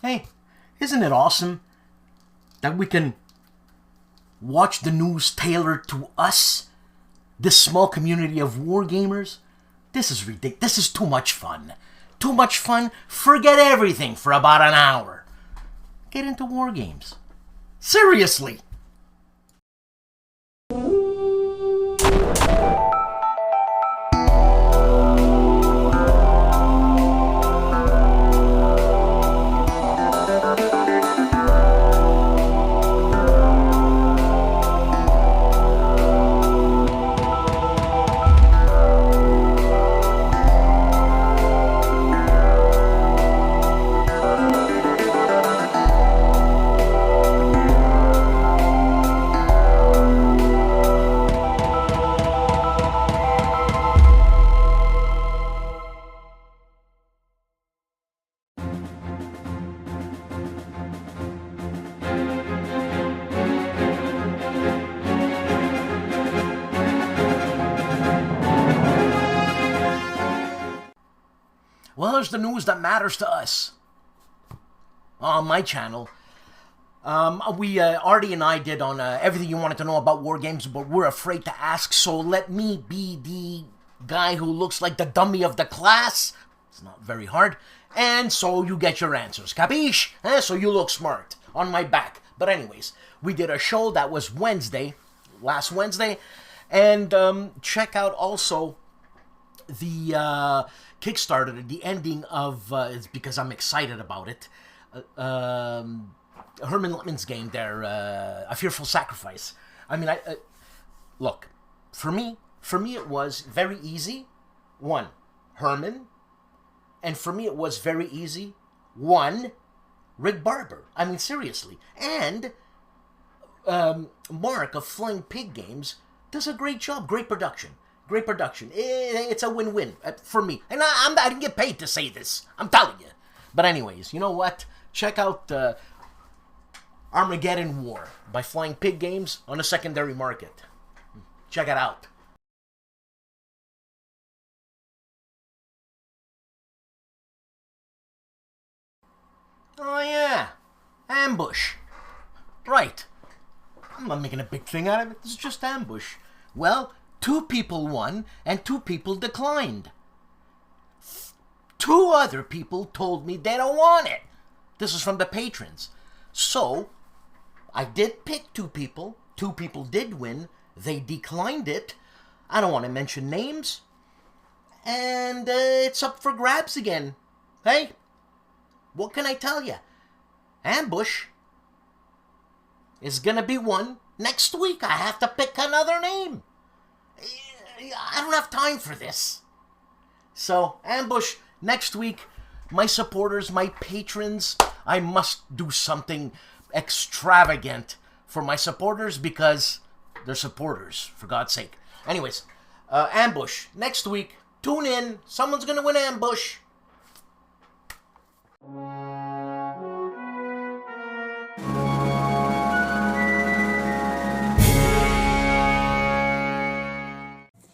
Hey, isn't it awesome that we can watch the news tailored to us? This small community of wargamers? This is ridiculous. This is too much fun. Too much fun? Forget everything for about an hour. Get into wargames. Seriously. Well, there's the news that matters to us. On my channel, Artie and I did on everything you wanted to know about war games, but we're afraid to ask, so let me be the guy who looks like the dummy of the class. It's not very hard. And so you get your answers. Capiche? So you look smart on my back. But anyways, we did a show that was last Wednesday. And check out also the Kickstarter, the ending of, it's because I'm excited about it, Herman Littman's game there, A Fearful Sacrifice. I mean, look, for me it was very easy. One, Herman. And for me it was very easy. One, Rick Barber. I mean, seriously. And Mark of Flying Pig Games does a great job. Great production. Great production. It's a win-win for me. And I didn't get paid to say this. I'm telling you. But anyways, you know what? Check out Armageddon War by Flying Pig Games on the secondary market. Check it out. Oh yeah, Ambush. Right. I'm not making a big thing out of it. This is just Ambush. Well, 2 people won and 2 people declined. 2 other people told me they don't want it. This is from the patrons. So, I did pick 2 people. 2 people did win. They declined it. I don't want to mention names. And it's up for grabs again. Hey, what can I tell you? Ambush is gonna be won next week. I have to pick another name. I don't have time for this. So, Ambush, next week, my supporters, my patrons, I must do something extravagant for my supporters because they're supporters, for God's sake. Anyways, Ambush, next week, tune in. Someone's gonna win Ambush.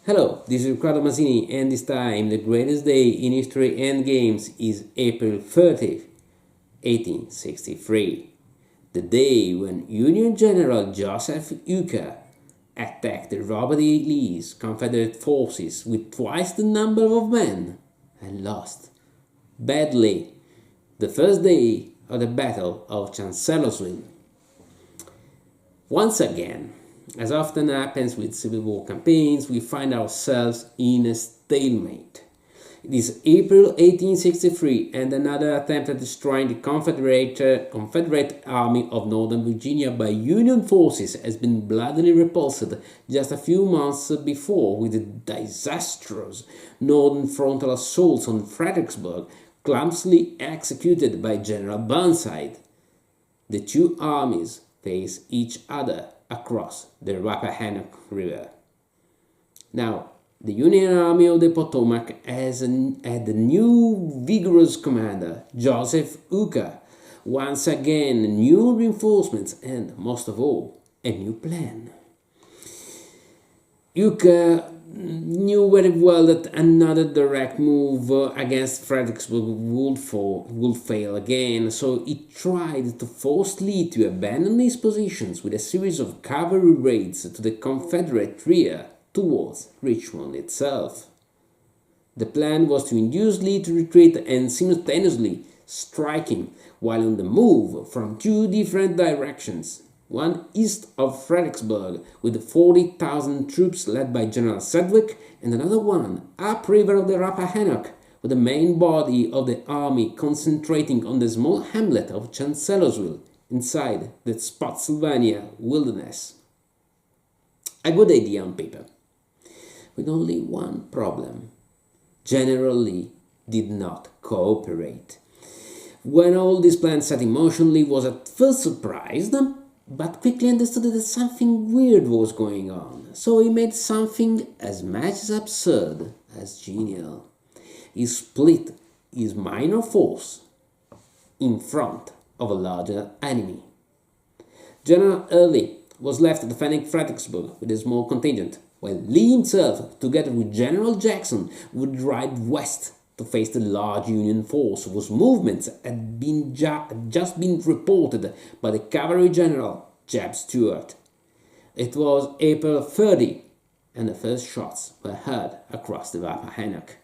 Hello, this is Riccardo Masini, and this time the greatest day in history and games is April 30th, 1863, the day when Union General Joseph Hooker attacked the Robert E. Lee's Confederate forces with twice the number of men and lost badly the first day of the Battle of Chancellorsville. Once again, as often happens with Civil War campaigns, we find ourselves in a stalemate. It is April 1863 and another attempt at destroying the Confederate Army of Northern Virginia by Union forces has been bloodily repulsed just a few months before with the disastrous Northern frontal assaults on Fredericksburg, clumsily executed by General Burnside. The 2 armies face each other across the Rappahannock River. Now, the Union Army of the Potomac had a new vigorous commander, Joseph Hooker. Once again, new reinforcements and, most of all, a new plan. Hooker knew very well that another direct move against Fredericksburg would fail again, so he tried to force Lee to abandon his positions with a series of cavalry raids to the Confederate rear towards Richmond itself. The plan was to induce Lee to retreat and simultaneously strike him while on the move from two different directions. One east of Fredericksburg with 40,000 troops led by General Sedgwick, and another one upriver of the Rappahannock with the main body of the army concentrating on the small hamlet of Chancellorsville inside the Spotsylvania wilderness. A good idea on paper, with only one problem. General Lee did not cooperate. When all this plan set in motion, Lee was at first surprised, but quickly understood that something weird was going on, so he made something as much as absurd as genial. He split his minor force in front of a larger enemy. General Early was left defending Fredericksburg with a small contingent, while Lee himself, together with General Jackson, would ride west to face the large Union force whose movements had just been reported by the cavalry general Jeb Stuart. It was April 30, and the first shots were heard across the Rappahannock.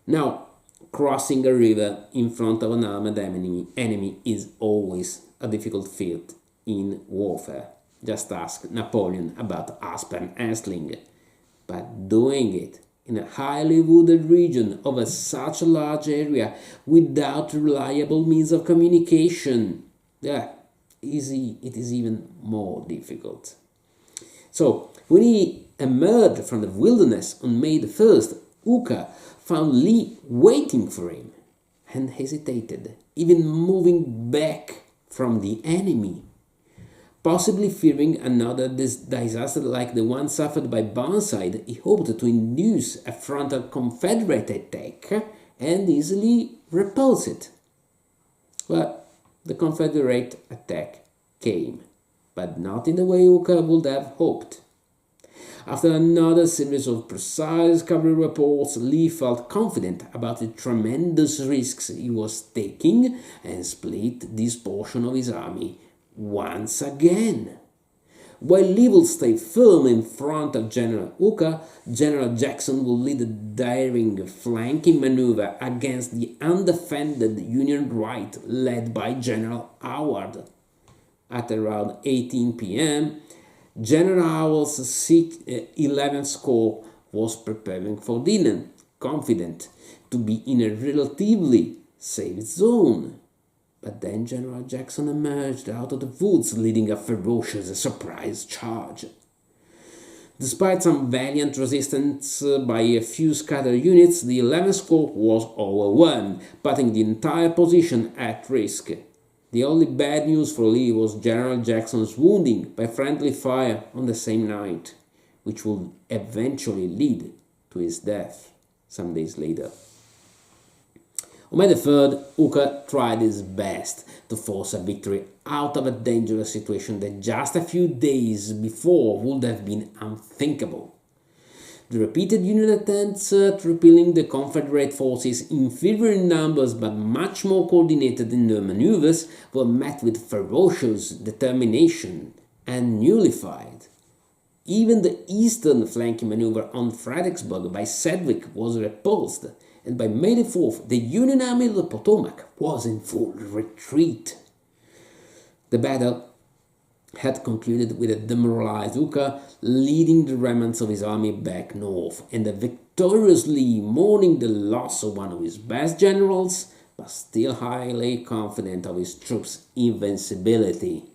Now, crossing a river in front of an armed enemy is always a difficult feat in warfare. Just ask Napoleon about Aspern and Sling. But doing it in a highly wooded region over such a large area without reliable means of communication, it is even more difficult. So, when he emerged from the wilderness on May the 1st, Hooker found Lee waiting for him and hesitated, even moving back from the enemy. Possibly fearing another disaster like the one suffered by Burnside, he hoped to induce a frontal Confederate attack and easily repulse it. Well, the Confederate attack came, but not in the way Hooker would have hoped. After another series of precise cavalry reports, Lee felt confident about the tremendous risks he was taking and split this portion of his army once again. While Lee will stay firm in front of General Hooker, General Jackson will lead a daring flanking maneuver against the undefended Union right led by General Howard. At around 18 p.m., General Howard's 11th Corps was preparing for dinner, confident to be in a relatively safe zone. But then General Jackson emerged out of the woods leading a ferocious surprise charge. Despite some valiant resistance by a few scattered units, the 11th Corps was overwhelmed, putting the entire position at risk. The only bad news for Lee was General Jackson's wounding by friendly fire on the same night, which would eventually lead to his death some days later. On May the 3rd, Hooker tried his best to force a victory out of a dangerous situation that just a few days before would have been unthinkable. The repeated Union attempts at repelling the Confederate forces, inferior in numbers but much more coordinated in their maneuvers, were met with ferocious determination and nullified. Even the eastern flanking maneuver on Fredericksburg by Sedgwick was repulsed, and by May the 4th, the Union Army of the Potomac was in full retreat. The battle had concluded with a demoralized Hooker leading the remnants of his army back north, and a victorious Lee mourning the loss of one of his best generals, but still highly confident of his troops' invincibility.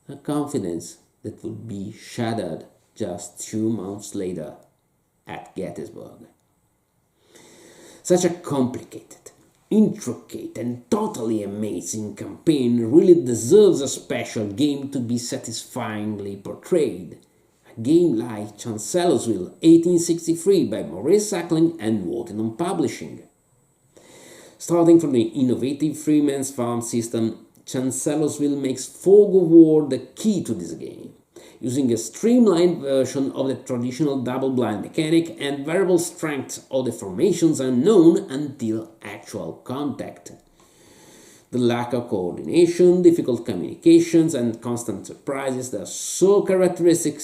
A confidence that would be shattered just 2 months later at Gettysburg. Such a complicated, intricate and totally amazing campaign really deserves a special game to be satisfyingly portrayed. A game like Chancellorsville 1863 by Maurice Suckling and Worthington Publishing. Starting from the innovative Freeman's Farm system, Chancellorsville makes fog of war the key to this game. using a streamlined version of the traditional double-blind mechanic and variable strengths of the formations unknown until actual contact. The lack of coordination, difficult communications, and constant surprises that are so characteristic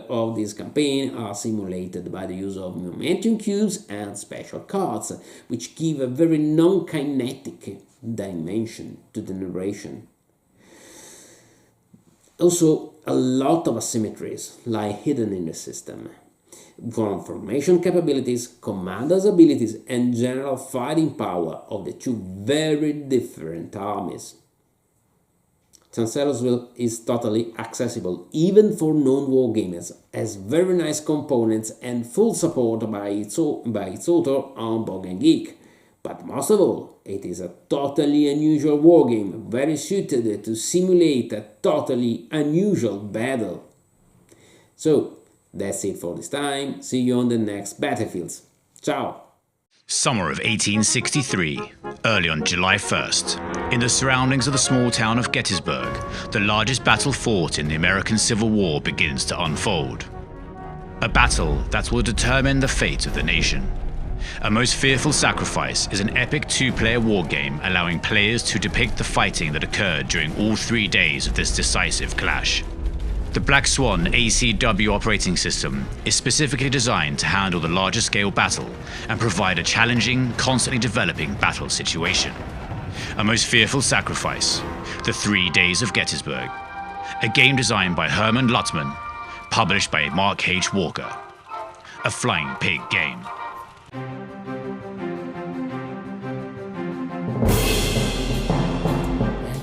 of this campaign are simulated by the use of momentum cubes and special cards, which give a very non-kinetic dimension to the narration. Also, a lot of asymmetries lie hidden in the system, from formation capabilities, commanders' abilities, and general fighting power of the two very different armies. Chancellorsville is totally accessible even for non-war gamers, has very nice components and full support by its author on Board and Geek. But most of all, it is a totally unusual wargame, very suited to simulate a totally unusual battle. So, that's it for this time. See you on the next battlefields. Ciao! Summer of 1863, early on July 1st, in the surroundings of the small town of Gettysburg, the largest battle fought in the American Civil War begins to unfold. A battle that will determine the fate of the nation. A Most Fearful Sacrifice is an epic two-player wargame allowing players to depict the fighting that occurred during all 3 days of this decisive clash. The Black Swan ACW operating system is specifically designed to handle the larger scale battle and provide a challenging, constantly developing battle situation. A Most Fearful Sacrifice, The 3 Days of Gettysburg, a game designed by Herman Luttman, published by Mark H. Walker. A Flying Pig game.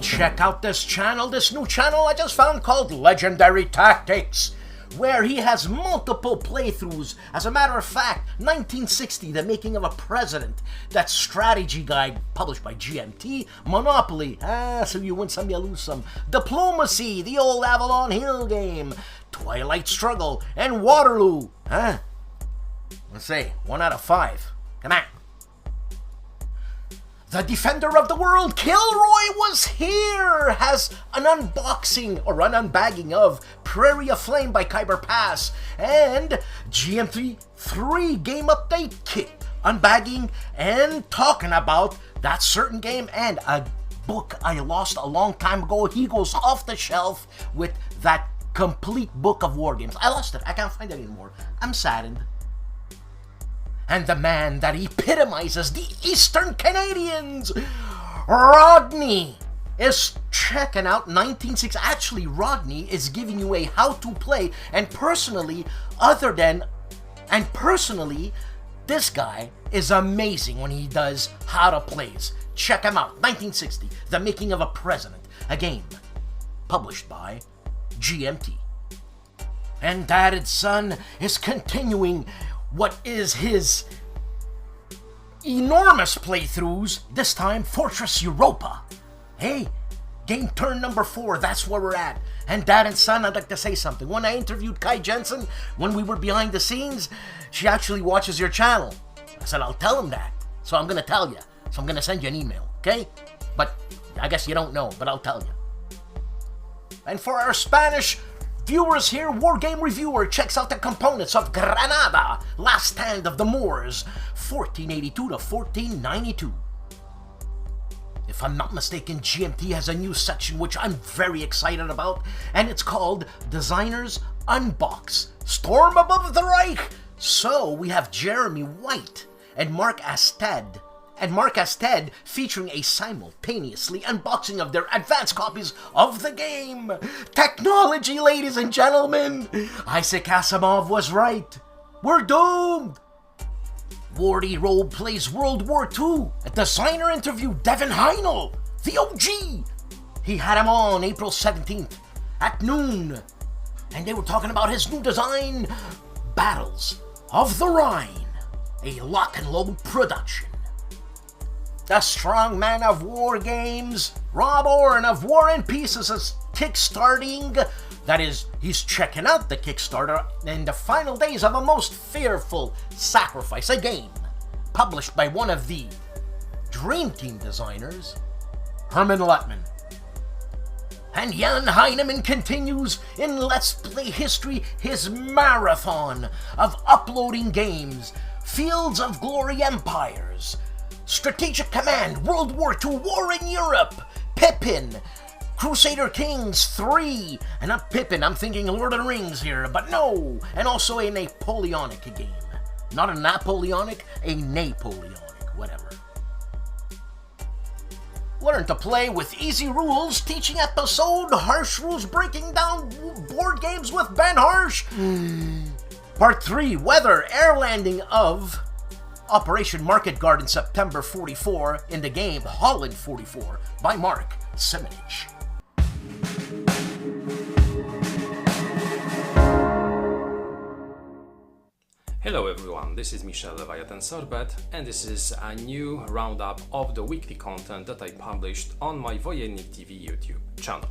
Check out this new channel I just found called Legendary Tactics, where he has multiple playthroughs. As a matter of fact, 1960, The Making of a President, that strategy guide published by GMT, Monopoly, so you win some, you lose some, Diplomacy, the old Avalon Hill game, Twilight Struggle, and Waterloo, Let's say, 1 out of 5. Come on. The Defender of the World, KilRoyWasHere, has an unboxing or an unbagging of Prairie of Flame by Khyber Pass and GMT 3 game update kit, unbagging and talking about that certain game and a book I lost a long time ago. He goes off the shelf with that complete book of war games. I lost it. I can't find it anymore. I'm saddened. And the man that epitomizes the Eastern Canadians, Rodney, is checking out 1960. Actually, Rodney is giving you a how-to play, and personally, this guy is amazing when he does how-to plays. Check him out. 1960, The Making of a President, a game published by GMT. And Dad and Son is continuing what is his enormous playthroughs, this time Fortress Europa. Hey, game turn number 4, that's where we're at. And Dad and Son, I'd like to say something. When I interviewed Kai Jensen, when we were behind the scenes, she actually watches your channel. I said, I'll tell him that. So I'm gonna tell you. So I'm gonna send you an email, okay? But I guess you don't know, but I'll tell you. And for our Spanish viewers here, Wargame Reviewer checks out the components of Granada, Last Stand of the Moors, 1482 to 1492. If I'm not mistaken, GMT has a new section which I'm very excited about, and it's called Designers Unbox, Storm Above the Reich. So we have Jeremy White and Mark Asted, featuring a simultaneously unboxing of their advanced copies of the game. Technology, ladies and gentlemen! Isaac Asimov was right. We're doomed! Wardy Role plays World War II. A designer interviewed Devin Heinel, the OG. He had him on April 17th at noon. And they were talking about his new design, Battles of the Rhine, a lock and load production. The strong man of war games, Rob Orrin of War and Pieces, is kickstarting. That is, he's checking out the Kickstarter in the final days of A Most Fearful Sacrifice, a game published by one of the Dream Team designers, Herman Luttman. And Jan Heineman continues in Let's Play History his marathon of uploading games. Fields of Glory Empires, Strategic Command, World War II, War in Europe, Pippin, Crusader Kings 3, and not Pippin, I'm thinking Lord of the Rings here, but no, and also a Napoleonic game. Not a Napoleonic, a Napoleonic, whatever. Learn to play with easy rules, teaching episode, harsh rules, breaking down board games with Ben Harsh. Part 3, Weather, Air Landing of Operation Market Guard in September 44 in the game Holland 44 by Mark Simonich. Hello everyone, this is Michel Leviathan Sorbet, and this is a new roundup of the weekly content that I published on my Wojennick TV YouTube channel.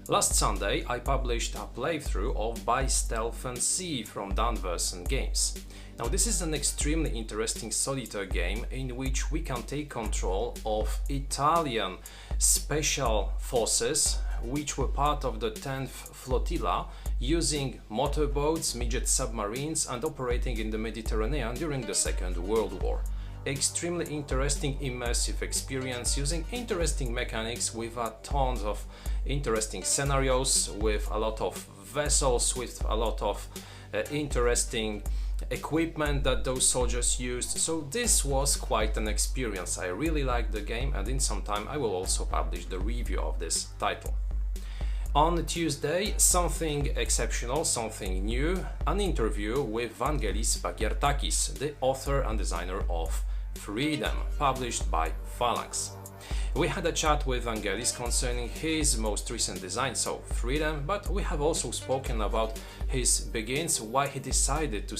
Last Sunday I published a playthrough of By Stealth and Sea from Untitled Games. Now this is an extremely interesting solitaire game in which we can take control of Italian special forces which were part of the 10th Flotilla, using motorboats, midget submarines and operating in the Mediterranean during the Second World War. Extremely interesting immersive experience using interesting mechanics with a ton of interesting scenarios, with a lot of vessels, with a lot of interesting equipment that those soldiers used. So this was quite an experience. I really liked the game, and in some time I will also publish the review of this title. On Tuesday, something exceptional, something new, an interview with Vangelis Bagiertakis, the author and designer of Freedom, published by Phalanx. We had a chat with Vangelis concerning his most recent design, so Freedom, but we have also spoken about his begins, why he decided to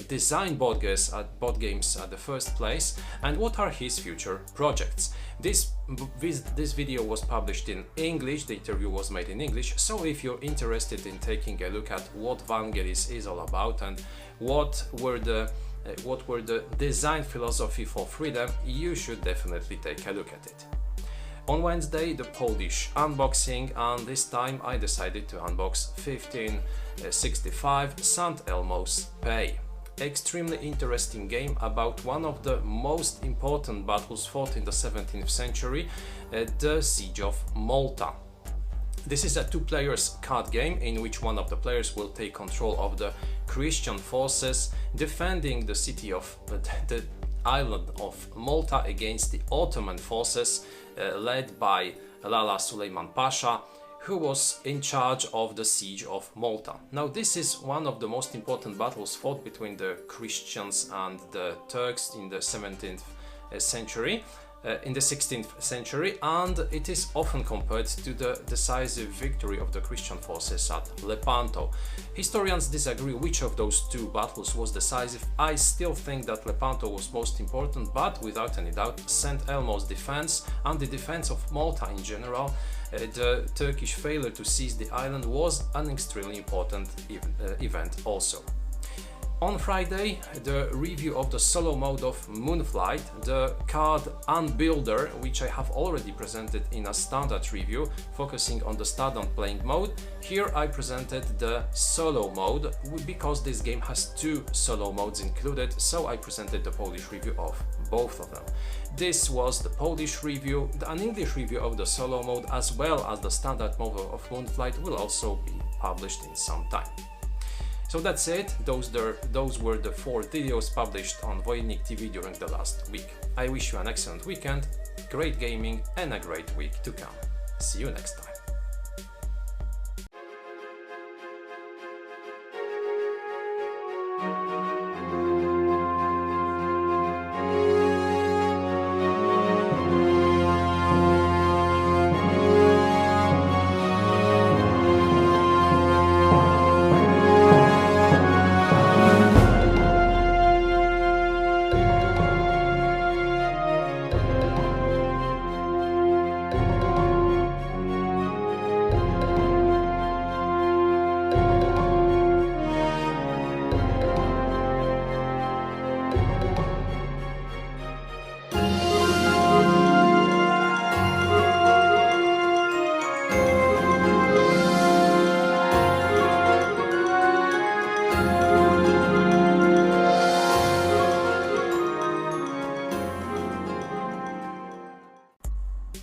design board games at the first place, and what are his future projects. This video was published in English, the interview was made in English, so if you're interested in taking a look at what Vangelis is all about and what were the design philosophy for Freedom, you should definitely take a look at it. On Wednesday, the Polish unboxing, and this time I decided to unbox 1565 St. Elmo's Pay. Extremely interesting game about one of the most important battles fought in the 17th century, the Siege of Malta. This is a two-player card game in which one of the players will take control of the Christian forces defending the city of the island of Malta against the Ottoman forces led by Lala Suleiman Pasha, who was in charge of the siege of Malta. Now this is one of the most important battles fought between the Christians and the Turks in the 17th century. In the 16th century, and it is often compared to the decisive victory of the Christian forces at Lepanto. Historians disagree which of those two battles was decisive. I still think that Lepanto was most important, but without any doubt St. Elmo's defense and the defense of Malta in general, the Turkish failure to seize the island, was an extremely important event also. On Friday, the review of the solo mode of Moonflight, the card Unbuilder, which I have already presented in a standard review focusing on the standard playing mode. Here I presented the solo mode because this game has two solo modes included, so I presented the Polish review of both of them. This was the Polish review. An English review of the solo mode as well as the standard mode of Moonflight will also be published in some time. So that's it, those were the 4 videos published on Wojennick TV during the last week. I wish you an excellent weekend, great gaming and a great week to come. See you next time.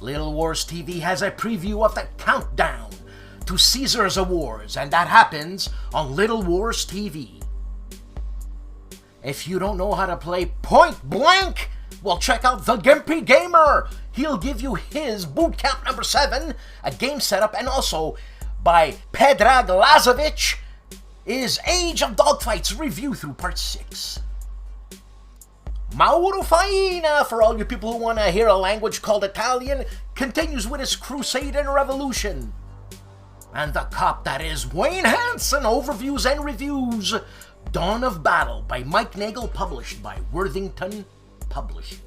Little Wars TV has a preview of the countdown to Caesar's Awards, and that happens on Little Wars TV. If you don't know how to play Point Blank, well, check out the GIMPY Gamer. He'll give you his bootcamp number 7, a game setup, and also by Predrag Lazovic is Age of Dogfights review through part 6. Mauro Faina, for all you people who want to hear a language called Italian, continues with his crusade and revolution. And the cop that is Wayne Hansen, overviews and reviews Dawn of Battle by Mike Nagel, published by Worthington Publishing.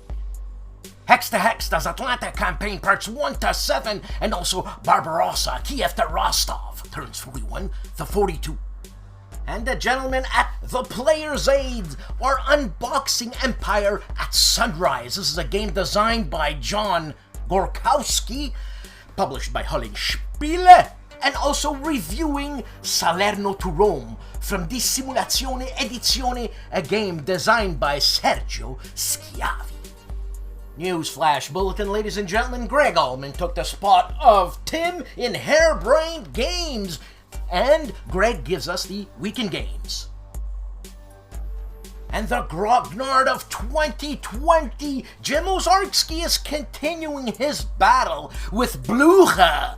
Hex to Hex does Atlanta Campaign Parts 1 to 7, and also Barbarossa, Kiev to Rostov, turns 41 to 42. And the gentlemen at The Player's Aid are unboxing Empire at Sunrise. This is a game designed by John Gorkowski, published by HOLLANDSPIELE, and also reviewing Salerno to Rome from Dissimulazione Edizione, a game designed by Sergio Schiavi. Newsflash bulletin, ladies and gentlemen. Greg Allman took the spot of Tim in Harebrained Games, and Greg gives us the weekend games. And the Grognard of 2020, Jim Ozarski is continuing his battle with Blucher.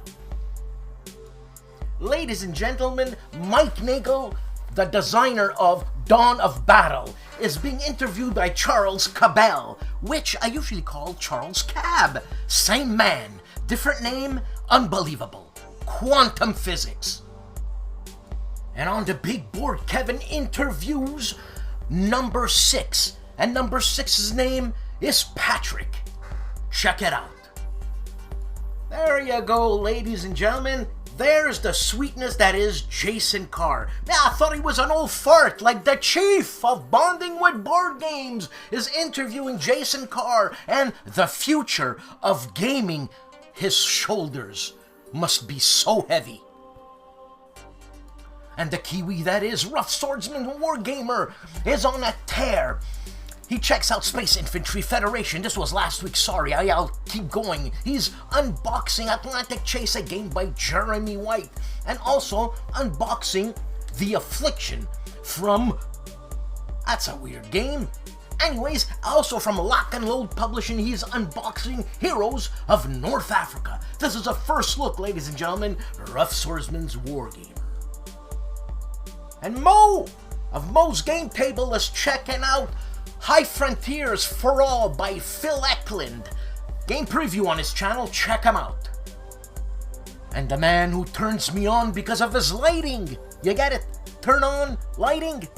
Ladies and gentlemen, Mike Nagel, the designer of Dawn of Battle, is being interviewed by Charles Cabell, which I usually call Charles Cab. Same man, different name, unbelievable. Quantum physics. And on the big board, Kevin interviews number 6, and number 6's name is Patrick. Check it out. There you go, ladies and gentlemen. There's the sweetness that is Jason Carr. Now, I thought he was an old fart, like the chief of Bonding with Board Games is interviewing Jason Carr, and the future of gaming. His shoulders must be so heavy. And the Kiwi that is Rough Swordsman Wargamer is on a tear. He checks out Space Infantry Federation. This was last week, sorry, I'll keep going. He's unboxing Atlantic Chase, a game by Jeremy White, and also unboxing The Affliction from... that's a weird game. Anyways, also from Lock and Load Publishing, he's unboxing Heroes of North Africa. This is a first look, ladies and gentlemen, Rough Swordsman's Wargamer. And Mo of Mo's Game Table is checking out High Frontiers for All by Phil Eklund. Game preview on his channel, check him out. And the man who turns me on because of his lighting. You get it? Turn on, lighting?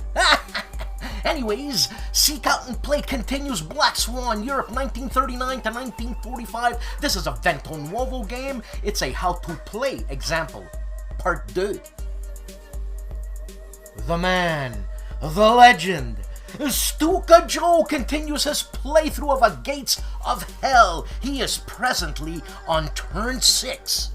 Anyways, Seek Out and Play continues Black Swan, Europe 1939 to 1945. This is a Vento Nuovo game. It's a how to play example. Part 2. The man, the legend, STUKAJOE continues his playthrough of A Gates of Hell. He is presently on turn 6.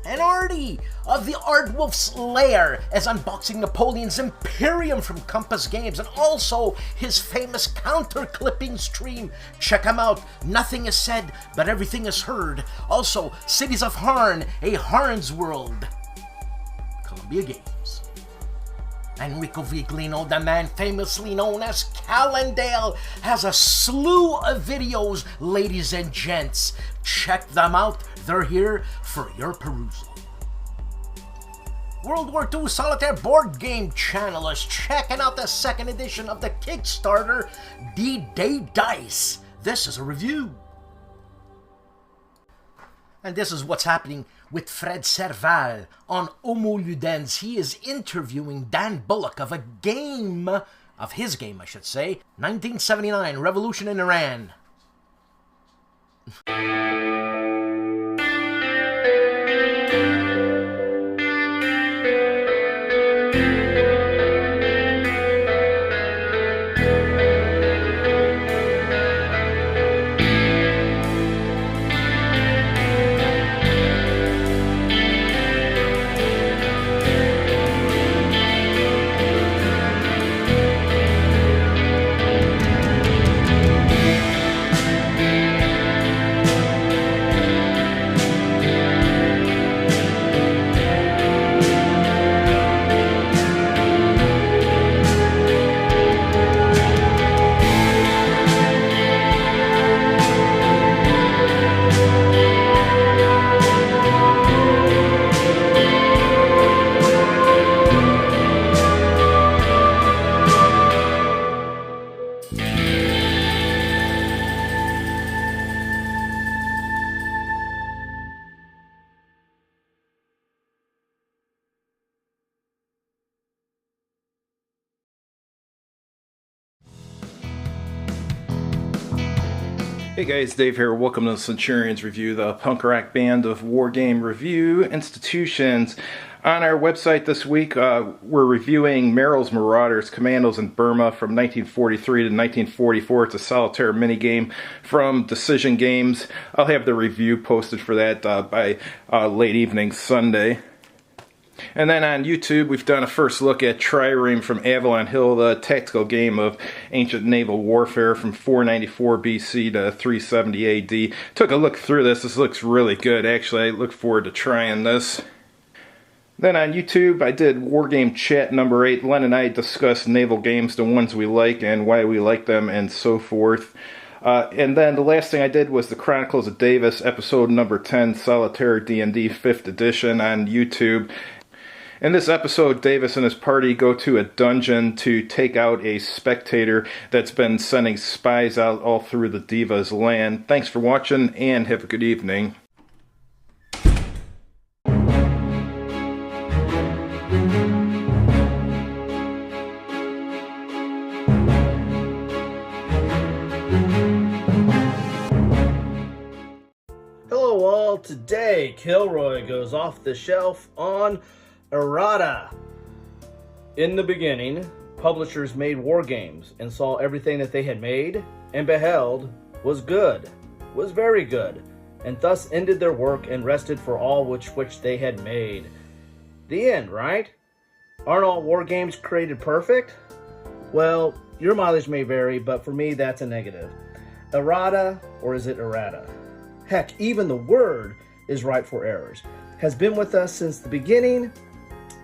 And Artie of the ARDWULF'S LAIR is unboxing Napoleon's Imperium from Compass Games, and also his famous counter-clipping stream. Check him out. Nothing is said, but everything is heard. Also, Cities of Harn, a Harn's World. Columbia Games. Enrico Viglino, the man famously known as Calandale, has a slew of videos, ladies and gents. Check them out. They're here for your perusal. World War II Solitaire Board Game Channel is checking out the second edition of the Kickstarter D-Day Dice. This is a review. And this is what's happening with Fred Serval on Homo Ludens. He is interviewing Dan Bullock of his game, 1979, Revolution in Iran. Hey guys, Dave here. Welcome to the Centurions Review, the punk rock band of Wargame review institutions. On our website this week, we're reviewing Merrill's Marauders Commandos in Burma from 1943 to 1944. It's a solitaire minigame from Decision Games. I'll have the review posted for that by late evening Sunday. And then on YouTube, we've done a first look at Trireme from Avalon Hill, the tactical game of ancient naval warfare from 494 BC to 370 AD. Took a look through this. This looks really good, actually. I look forward to trying this. Then on YouTube, I did Wargame Chat number 8. Len and I discussed naval games, the ones we like and why we like them, and so forth. And then the last thing I did was the Chronicles of Davis, episode number 10, Solitaire D&D 5th edition on YouTube. In this episode, Davis and his party go to a dungeon to take out a spectator that's been sending spies out all through the Diva's land. Thanks for watching, and have a good evening. Hello all, today Kilroy goes off the shelf on errata. In the beginning, publishers made Wargames and saw everything that they had made and beheld was good, was very good, and thus ended their work and rested for all which they had made. The end, right? Aren't all Wargames created perfect? Well, your mileage may vary, but for me that's a negative. Errata, or is it errata? Heck, even the word is ripe for errors. Has been with us since the beginning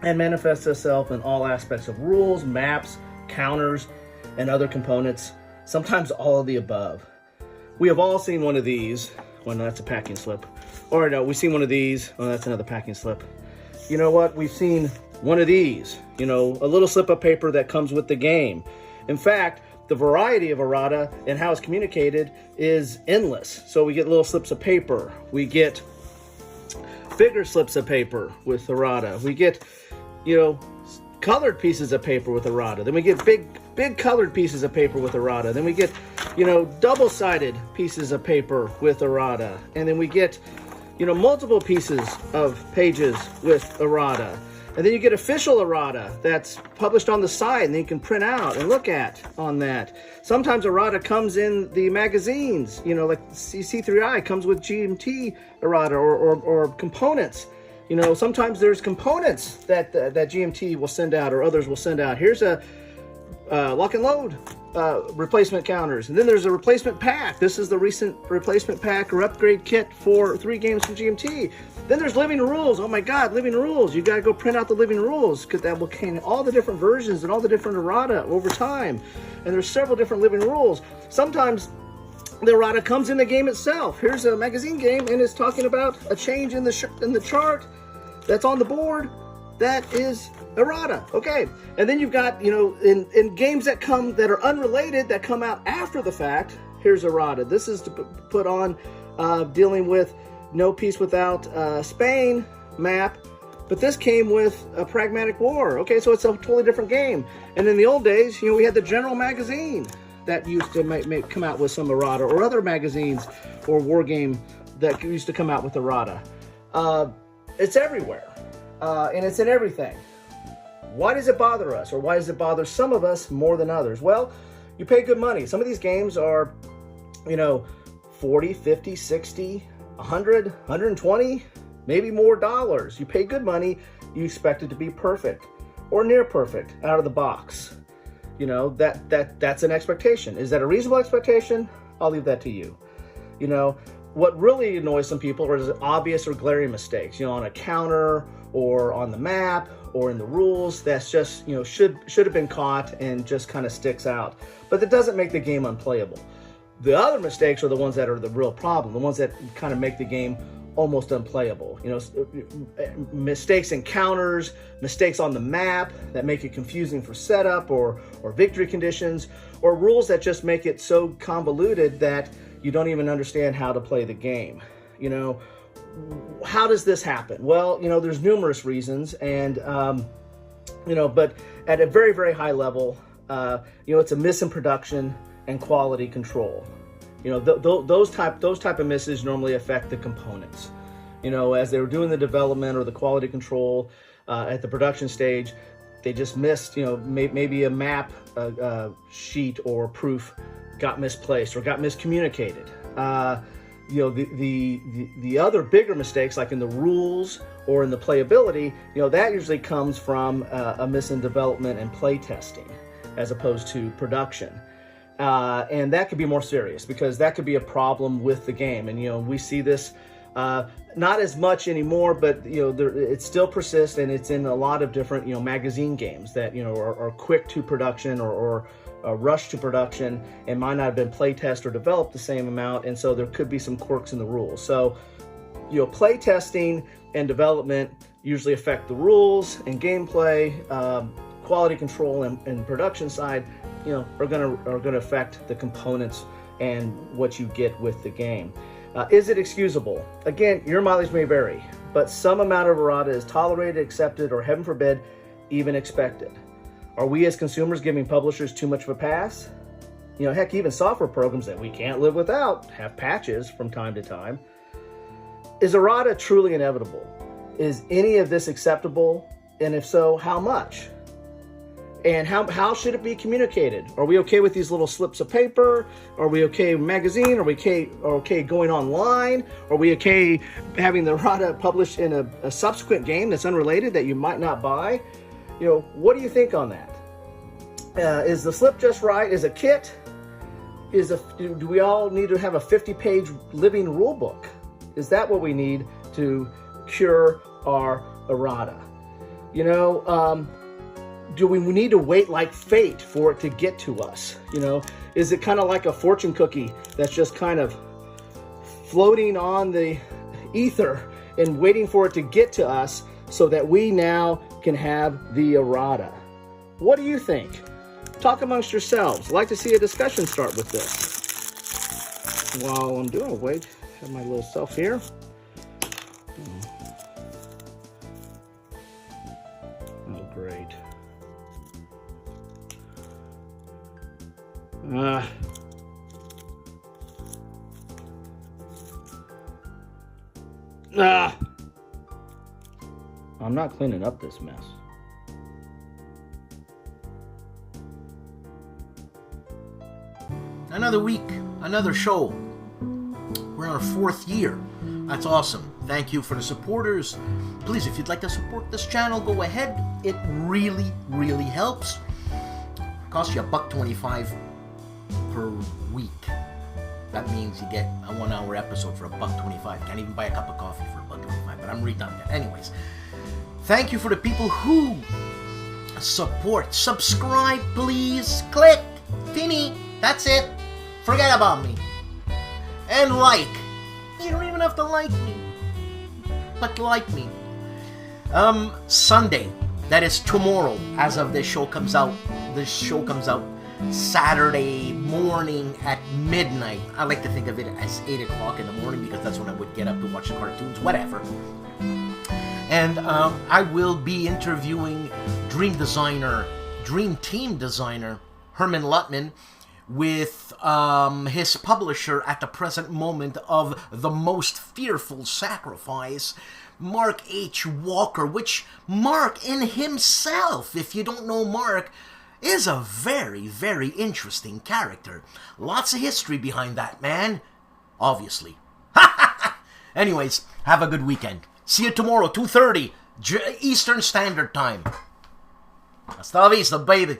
and manifests itself in all aspects of rules, maps, counters, and other components, sometimes all of the above. We have all seen one of these. Well, no, that's a packing slip. Or no, we've seen one of these. Oh, that's another packing slip. You know what? We've seen one of these. You know, a little slip of paper that comes with the game. In fact, the variety of errata and how it's communicated is endless. So we get little slips of paper. We get bigger slips of paper with errata. We get, you know, colored pieces of paper with errata. Then we get big colored pieces of paper with errata. Then we get, you know, double-sided pieces of paper with errata. And then we get, you know, multiple pieces of pages with errata. And then you get official errata that's published on the site and then you can print out and look at on that. Sometimes errata comes in the magazines, you know, like C3I comes with GMT errata or components. You know, sometimes there's components that GMT will send out or others will send out. Here's a lock and load replacement counters. And then there's a replacement pack. This is the recent replacement pack or upgrade kit for 3 games from GMT. Then there's living rules. Oh my God, living rules. You got to go print out the living rules because that will contain all the different versions and all the different errata over time. And there's several different living rules. Sometimes the errata comes in the game itself. Here's a magazine game and it's talking about a change in the chart that's on the board. That is errata. Okay. And then you've got, you know, in games that are unrelated, that come out after the fact, here's errata. This is to put on dealing with No Peace Without Spain map, but this came with a Pragmatic War. Okay, so it's a totally different game. And in the old days, you know, we had the General magazine that used to come out with some errata, or other magazines or Wargame that used to come out with errata. It's everywhere, and it's in everything. Why does it bother us, or why does it bother some of us more than others? Well, you pay good money. Some of these games are, you know, 40, 50, 60, 100, 120, maybe more dollars. You pay good money, you expect it to be perfect or near perfect out of the box. You know, that's an expectation. Is that a reasonable expectation? I'll leave that to you. You know, what really annoys some people is obvious or glaring mistakes, you know, on a counter or on the map or in the rules. That's just, you know, should have been caught and just kind of sticks out. But that doesn't make the game unplayable. The other mistakes are the ones that are the real problem, the ones that kind of make the game almost unplayable. You know, mistakes in counters, mistakes on the map that make it confusing for setup or victory conditions, or rules that just make it so convoluted that you don't even understand how to play the game. You know, how does this happen? Well, you know, there's numerous reasons, and you know, but at a very, very high level, you know, it's a miss in production and quality control. You know, those type of misses normally affect the components. You know, as they were doing the development or the quality control at the production stage, they just missed, you know, maybe a map sheet or proof got misplaced or got miscommunicated. You know, the other bigger mistakes, like in the rules or in the playability, you know, that usually comes from a miss in development and play testing as opposed to production. And that could be more serious because that could be a problem with the game. And, you know, we see this not as much anymore, but, you know, it still persists, and it's in a lot of different, you know, magazine games that, you know, are quick to production or rush to production and might not have been play test or developed the same amount. And so there could be some quirks in the rules. So, you know, play testing and development usually affect the rules and gameplay. Quality control and production side, you know, are gonna affect the components and what you get with the game. Is it excusable? Again, your mileage may vary, but some amount of errata is tolerated, accepted, or heaven forbid, even expected. Are we as consumers giving publishers too much of a pass? You know, heck, even software programs that we can't live without have patches from time to time. Is errata truly inevitable? Is any of this acceptable? And if so, how much? And how should it be communicated? Are we okay with these little slips of paper? Are we okay with magazine? Are we okay going online? Are we okay having the errata published in a subsequent game that's unrelated that you might not buy? You know, what do you think on that? Is the slip just right? Is a kit? Do we all need to have a 50-page living rule book? Is that what we need to cure our errata? You know, do we need to wait like fate for it to get to us? You know, is it kind of like a fortune cookie that's just kind of floating on the ether and waiting for it to get to us so that we now can have the errata? What do you think? Talk amongst yourselves. I'd like to see a discussion start with this. While I'm doing, wait, have my little self here. Oh, great. I'm not cleaning up this mess. Another week, another show. We're on our 4th year. That's awesome. Thank you for the supporters. Please, if you'd like to support this channel, go ahead. It really, really helps. It costs you $1.25 per week. That means you get a 1-hour episode for $1.25. Can't even buy a cup of coffee for $1.25, but I'm redundant. Anyways, thank you for the people who support. Subscribe, please. Click. Fini. That's it. Forget about me. And like. You don't even have to like me. But like me. Sunday. That is tomorrow. As of this show comes out. This show comes out Saturday morning at midnight. I like to think of it as 8 o'clock in the morning because that's when I would get up to watch the cartoons, whatever. And I will be interviewing Dream Team designer Herman Luttman with his publisher at the present moment of The Most Fearful Sacrifice, Mark H. Walker, which Mark in himself, if you don't know Mark, is a very, very interesting character. Lots of history behind that man, obviously. Anyways, have a good weekend. See you tomorrow, 2:30 Eastern Standard Time. Hasta la vista, baby.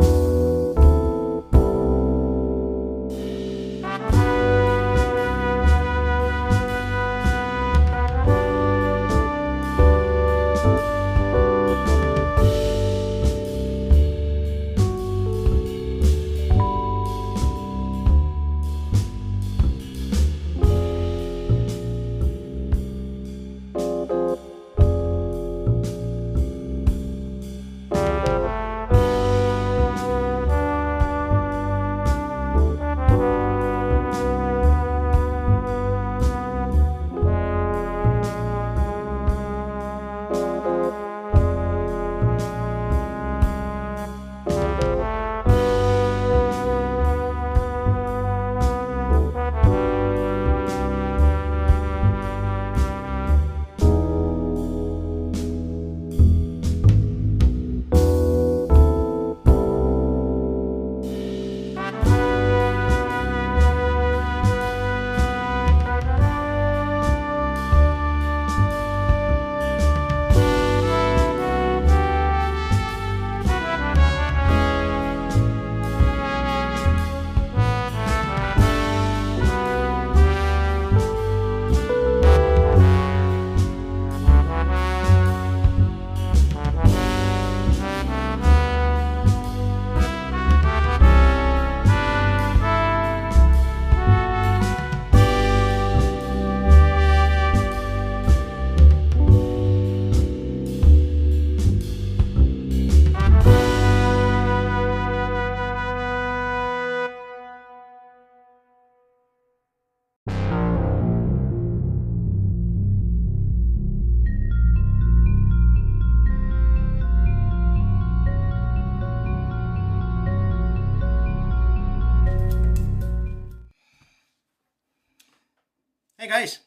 Hey guys,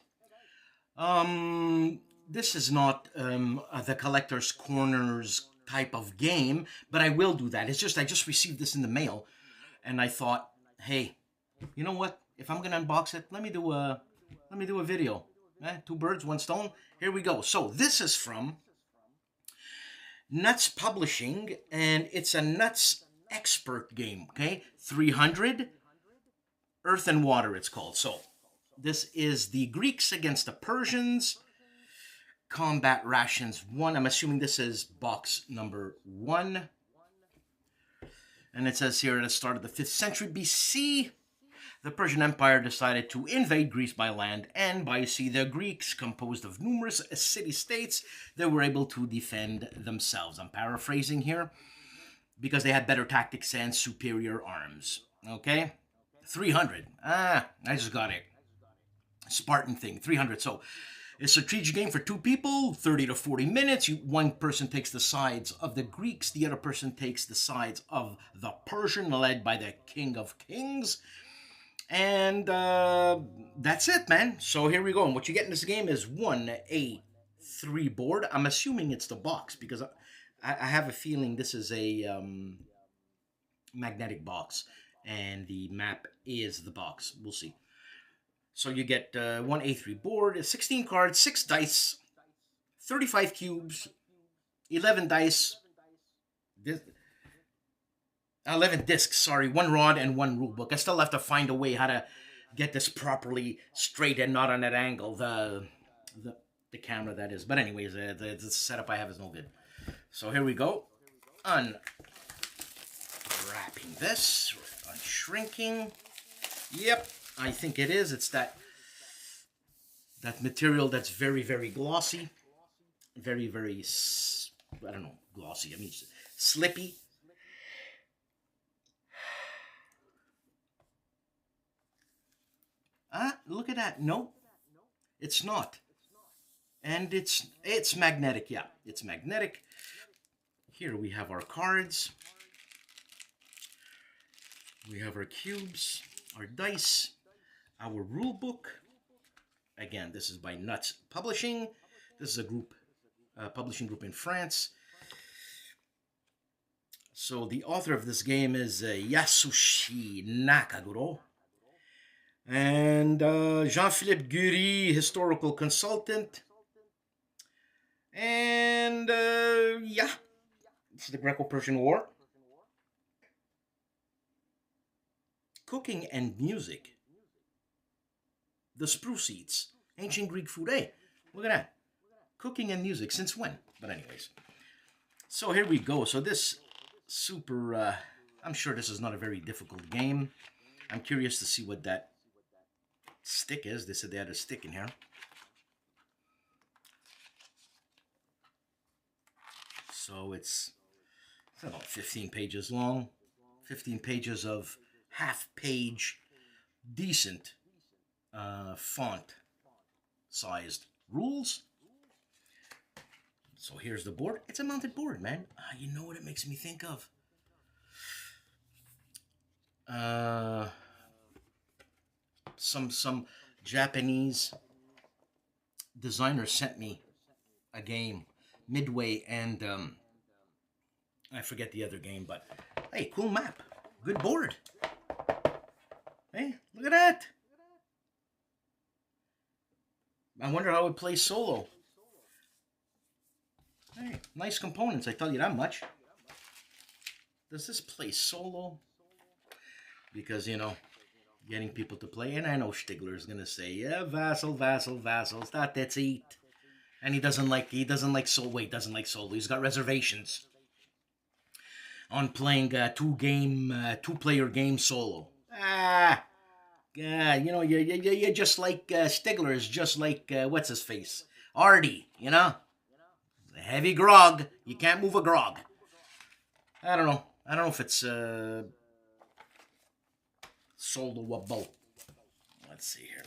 this is not the Collector's Corners type of game, but I will do that. It's just I just received this in the mail, and I thought, hey, you know what? If I'm gonna unbox it, let me do a video. Two birds, one stone. Here we go. So this is from Nuts Publishing, and it's a Nuts Expert game. Okay, 300 Earth and Water. It's called. So. This is the Greeks against the Persians. Combat Rations 1. I'm assuming this is box number 1. And it says here at the start of the 5th century BC, the Persian Empire decided to invade Greece by land and by sea. The Greeks, composed of numerous city-states, they were able to defend themselves. I'm paraphrasing here, because they had better tactics and superior arms. Okay? 300. I just got it. Spartan thing, 300. So it's a strategy game for 2 people, 30 to 40 minutes. One person takes the sides of the Greeks, the other person takes the sides of the Persian, led by the King of Kings. And that's it, man. So here we go. And what you get in this game is 1 A3 board. I'm assuming it's the box, because I have a feeling this is a magnetic box, and the map is the box. We'll see. So you get 1 A3 board, 16 cards, 6 dice, 35 cubes, 11 dice, 11 discs, sorry, 1 rod and 1 rule book. I still have to find a way how to get this properly straight and not on that angle, the camera that is. But anyways, the setup I have is no good. So here we go. Unwrapping this, unshrinking. Yep. I think it is. It's that material that's very, very glossy. Very, very, I don't know, glossy. I mean, slippy. Look at that. No, it's not. And it's magnetic. Yeah, it's magnetic. Here we have our cards. We have our cubes, our dice. Our rule book. Again, this is by Nuts Publishing. This is a group, publishing group in France. So the author of this game is Yasushi Nakaguro. And Jean-Philippe Gury, historical consultant. And yeah, it's the Greco-Persian War. Cooking and music. The spruce eats. Ancient Greek food. Hey, look at that. Cooking and music. Since when? But anyways. So here we go. So this super... I'm sure this is not a very difficult game. I'm curious to see what that stick is. They said they had a stick in here. So it's about 15 pages long. 15 pages of half-page, decent font-sized rules. So here's the board. It's a mounted board, man. You know what it makes me think of? Some Japanese designer sent me a game, Midway, and I forget the other game, but hey, cool map. Good board. Hey, look at that. I wonder how it plays solo. Hey, nice components, I tell you that much. Does this play solo? Because, you know, getting people to play, and I know Stigler is going to say, yeah, vassal, that's it. And he doesn't like solo. Wait, doesn't like solo. He's got reservations on playing two-player game solo. You know, you're just like Stigler is just like, what's his face? Artie, you know? A heavy grog. You can't move a grog. I don't know. I don't know if it's soloable. Let's see here.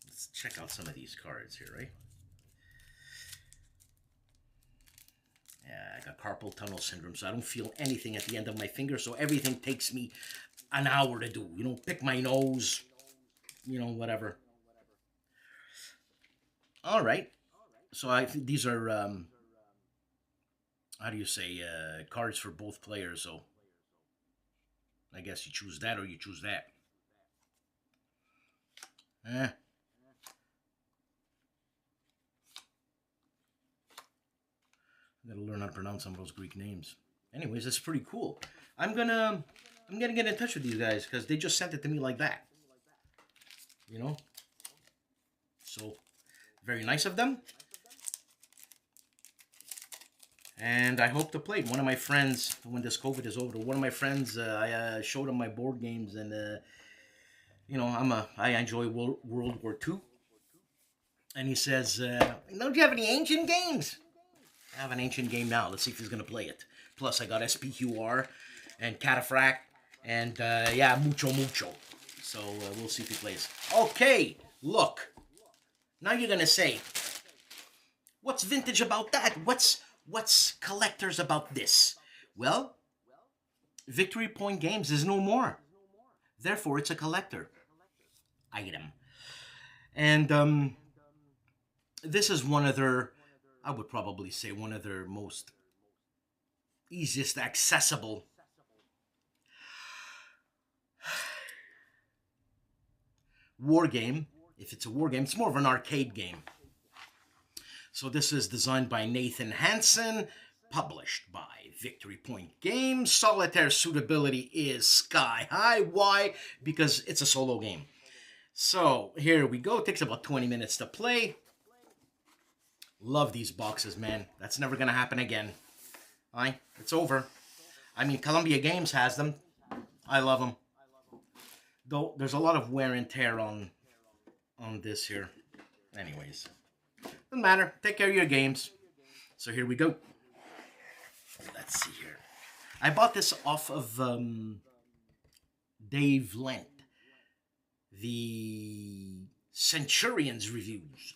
Let's check out some of these cards here, right? Yeah, I got carpal tunnel syndrome, so I don't feel anything at the end of my finger, so everything takes me an hour to do. You know, pick my nose, you know, whatever. All right. So I think these are, how do you say, cards for both players. So I guess you choose that or you choose that. I gotta learn how to pronounce some of those Greek names. Anyways, that's pretty cool. I'm gonna get in touch with these guys because they just sent it to me like that. You know? So, very nice of them. And I hope to play. One of my friends, when this COVID is over, one of my friends, I showed him my board games, and you know, I enjoy World War II. And he says, "Don't you have any ancient games?" I have an ancient game now. Let's see if he's gonna play it. Plus, I got SPQR and Cataphract, and yeah, mucho. So we'll see if he plays. Okay, look. Now you're gonna say, what's vintage about that? What's collectors about this? Well, Victory Point Games is no more. Therefore, it's a collector item. And this is one of their, I would probably say, one of their most easiest accessible war game. If it's a war game, it's more of an arcade game. So this is designed by Nathan Hansen, published by Victory Point Games. Solitaire suitability is sky high. Why? Because it's a solo game. So here we go. It takes about 20 minutes to play. Love these boxes, man. That's never going to happen again. It's over. I mean, Columbia Games has them. I love them. Though there's a lot of wear and tear on this here. Anyways. Doesn't matter. Take care of your games. So here we go. Let's see here. I bought this off of Dave Lent. The Centurion's reviews.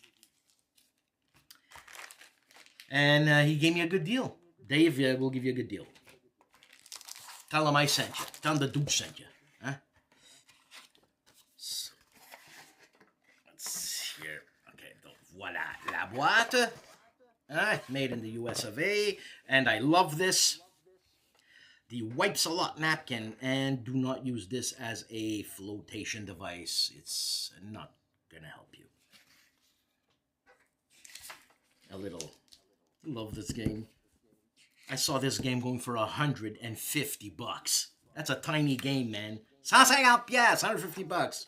And he gave me a good deal. Dave will give you a good deal. Tell him I sent you. Tell him the Duke sent you. Huh? So, let's see here. Okay, voila. La boîte. Made in the US of A. And I love this. The Wipes a Lot napkin. And do not use this as a flotation device. It's not going to help you. A little. Love this game. I saw this game going for $150. That's a tiny game, man. Yes, $150.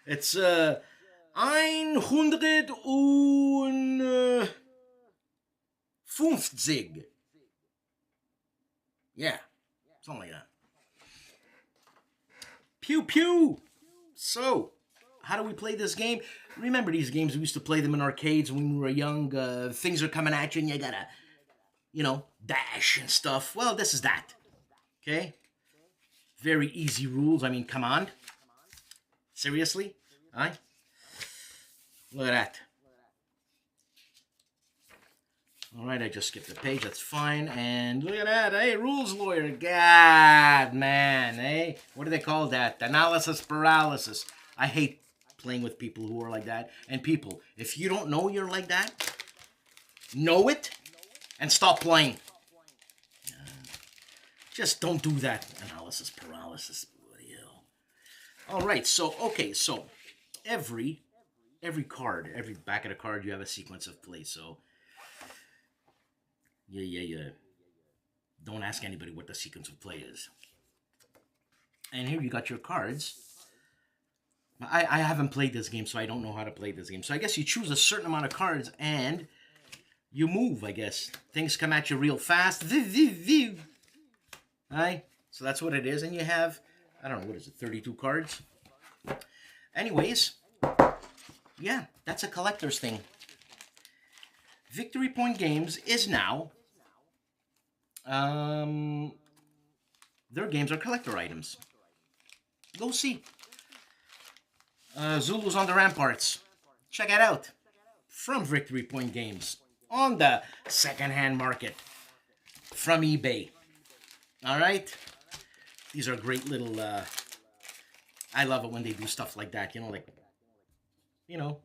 It's 150. Yeah, something like that. Pew pew. So, how do we play this game? Remember these games? We used to play them in arcades when we were young. Things are coming at you and you gotta, you know, dash and stuff. Well, this is that. Okay? Very easy rules. I mean, come on. Seriously? Look at that. Alright, I just skipped the page. That's fine. And look at that. Hey, rules lawyer. God, man. Hey, what do they call that? Analysis paralysis. I hate playing with people who are like that. And people, if you don't know you're like that, know it and stop playing. Just don't do that. Analysis paralysis. All right. So, okay. So, every card, every back of the card, you have a sequence of play. So, yeah. Don't ask anybody what the sequence of play is. And here you got your cards. I haven't played this game, so I don't know how to play this game. So I guess you choose a certain amount of cards and you move, I guess. Things come at you real fast. Right? So that's what it is. And you have, I don't know, what is it, 32 cards? Anyways, yeah, that's a collector's thing. Victory Point Games is now, their games are collector items. Go see. Zulus on the Ramparts. Check it out. From Victory Point Games. On the second-hand market. From eBay. Alright? These are great little, I love it when they do stuff like that. You know, like you know,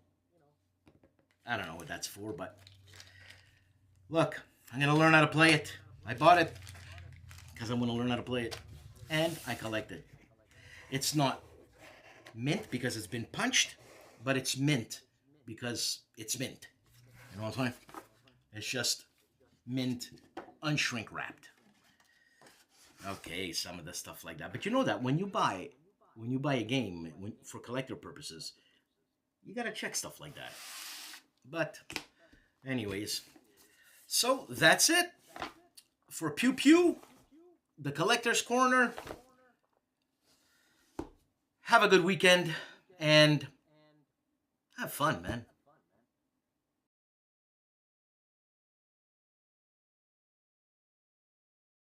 I don't know what that's for, but look, I'm going to learn how to play it. I bought it because I'm going to learn how to play it, and I collect it. It's not mint because it's been punched, but it's mint because it's mint. You know what I'm saying? It's just mint, unshrink wrapped. Okay, some of the stuff like that. But you know that when you buy a game for collector purposes, you gotta check stuff like that. But, anyways, so that's it for Pew Pew, the Collector's Corner. Have a good weekend and have fun, man.